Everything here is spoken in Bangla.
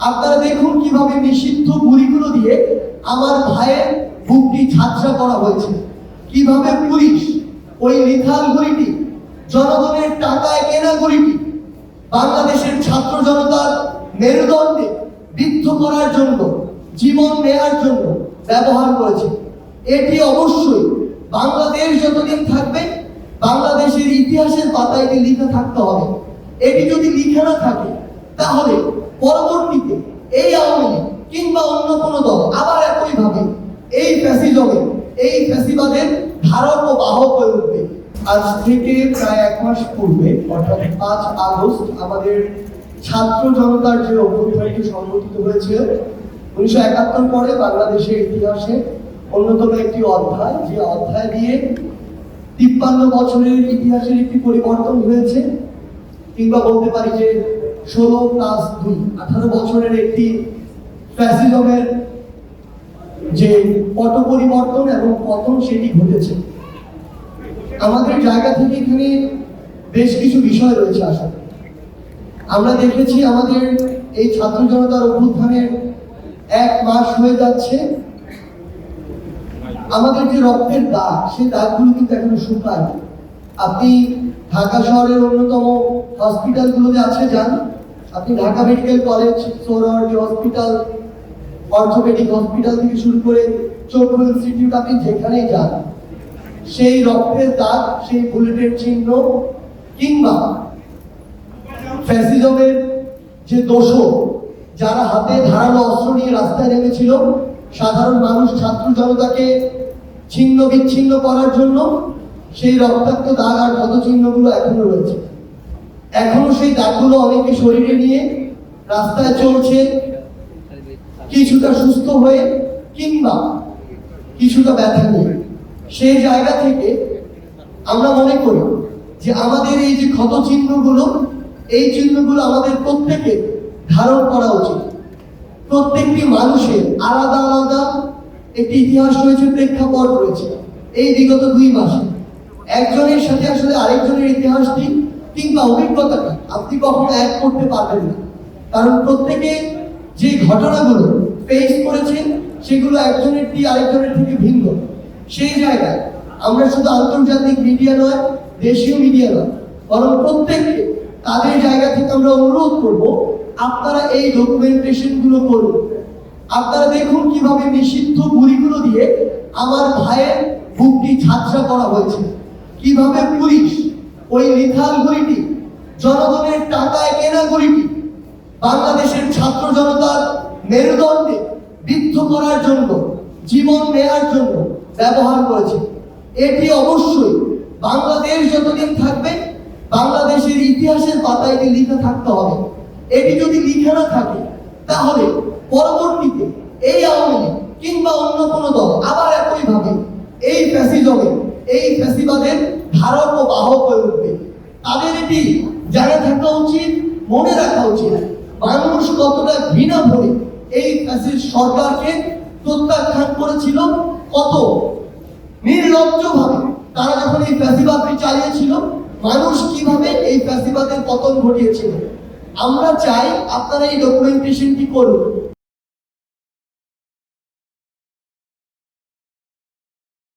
আপনারা দেখুন কিভাবে নিষিদ্ধ গুলিগুলো দিয়ে আমার ভাইয়ের বুকটি ঝাঁঝরা করা হয়েছে, কিভাবে পুলিশ ওই লিথাল গুলিটি, জনগণের টাকায় কেনা গুলিটি বাংলাদেশের ছাত্র জনতার মেরুদণ্ডে বিদ্ধ করার জন্য, জীবন নেয়ার জন্য ব্যবহার করেছে। এটি অবশ্যই বাংলাদেশ যতদিন থাকবে বাংলাদেশের ইতিহাসের পাতায় লিখে থাকতে হবে। এটি যদি লিখে না থাকে তাহলে পরবর্তীতে এই আওয়ামী লীগ কিংবা অন্য কোনো দল আবার একইভাবে এই ফ্যাসিজমে, এই ফ্যাসিবাদের ধারক ও বাহক হয়ে উঠবে। আজ থেকে প্রায় 1 মাস পূর্বে অর্থাৎ 5 আগস্ট আমাদের ছাত্র জনতার যে অভ্যুত্থানটি সংঘটিত হয়েছিল 1971 পরে বাংলাদেশের ইতিহাসে অন্যতম একটি অধ্যায়, যে অধ্যায় দিয়ে 53 বছরের ইতিহাসের একটি পরিবর্তন হয়েছে, কিংবা বলতে পারি যে 16+2 18 বছরের একটি ফ্যাসিজমের যে পট পরিবর্তন এবং পতন সেটি ঘটেছে। আমাদের জায়গা থেকে এখানে বেশ কিছু বিষয় রয়েছে। আসলে আমরা দেখেছি আমাদের এই ছাত্র জনতার অভ্যুত্থানের 1 মাস হয়ে যাচ্ছে। আমাদের যে রক্তের দাগ, সেই দাগগুলো কিন্তু এখনো শুকায়। আপনি ঢাকা শহরের অন্যতম হসপিটালগুলোতে আছে যান, আপনি Dhaka medical college, Suhrawardy hospital, orthopaedic hospital থেকে শুরু করে চক্ষু ইনস্টিটিউট, আপনি যেখানেই যান সেই রক্তের দাগ, সেই বুলেটের চিহ্ন, কিংবা ফ্যাসিজমের যে দোষর যারা হাতে ধারালো অস্ত্র নিয়ে রাস্তায় নেমেছিল সাধারণ মানুষ, ছাত্র জনতাকে ছিন্ন বিচ্ছিন্ন করার জন্য, সেই রক্তাক্ত দাগ আর ক্ষত চিহ্নগুলো এখনো রয়েছে। এখনো সেই দাগগুলো অনেকে শরীরে নিয়ে রাস্তায় চলছে, কিছুটা সুস্থ হয়ে কিংবা কিছুটা ব্যথা নিয়ে। সেই জায়গা থেকে আমরা মনে করি যে আমাদের এই যে ক্ষত চিহ্নগুলো, এই চিহ্নগুলো আমাদের প্রত্যেকে ধারণ করা উচিত। প্রত্যেকটি মানুষের আলাদা আলাদা একটি ইতিহাস রয়েছে, প্রেক্ষাপট রয়েছে। এই বিগত 2 মাসে একজনের সাথে আসলে আরেকজনের ইতিহাসটি কিংবা অভিজ্ঞতাটা আপনি কখনো এক করতে পারবেন না, কারণ প্রত্যেকে যে ঘটনাগুলো ফেস করেছেন সেগুলো একজনেরটি আরেকজনের থেকে ভিন্ন। সেই জায়গায় আমরা শুধু আন্তর্জাতিক মিডিয়া নয়, দেশীয় মিডিয়া নয়, বরং প্রত্যেককে তাদের জায়গা থেকে আমরা অনুরোধ করব, আপনারা এই ডকুমেন্টেশন গুলো করুন। আপনারা দেখুন কিভাবে নিষিদ্ধ গুলিগুলো দিয়ে আমার ভাইয়ের বুকটি ঝাঁঝরা করা হয়েছে, কিভাবে পুলিশ ওই লিথাল গুলিটি, জনগণের টাকায় কেনা গুলিটি বাংলাদেশের ছাত্র জনতার মেরুদণ্ডে বিদ্ধ করার জন্য, জীবন নেয়ার জন্য ব্যবহার করেছে। এটি অবশ্যই বাংলাদেশ যতদিন থাকবে বাংলাদেশের ইতিহাসের পাতায় লিখে থাকতে হবে। এটি যদি লিখে না থাকে তাহলে পরবর্তীতে এই আওয়ামী লীগ কিংবা অন্য কোনো দল আবার একইভাবে এই ফ্যাসিজমে, এই ফ্যাসিবাদের ধারক ও বাহক হয়ে উঠবে। তাদের এটি জানা থাকা উচিত, মনে রাখা উচিত মানুষ কতটা ঘৃণা ভরে এই ফ্যাসিস্ট সরকারকে প্রত্যাখ্যান করেছিল, কত নির্লজ্জভাবে তারা যখন এই ফ্যাসিবাদটি চালিয়েছিল, মানুষ কিভাবে এই ফ্যাসিবাদের পতন ঘটিয়েছিল। আমরা চাই আপনারা এই ডকুমেন্টেশনটি করুন।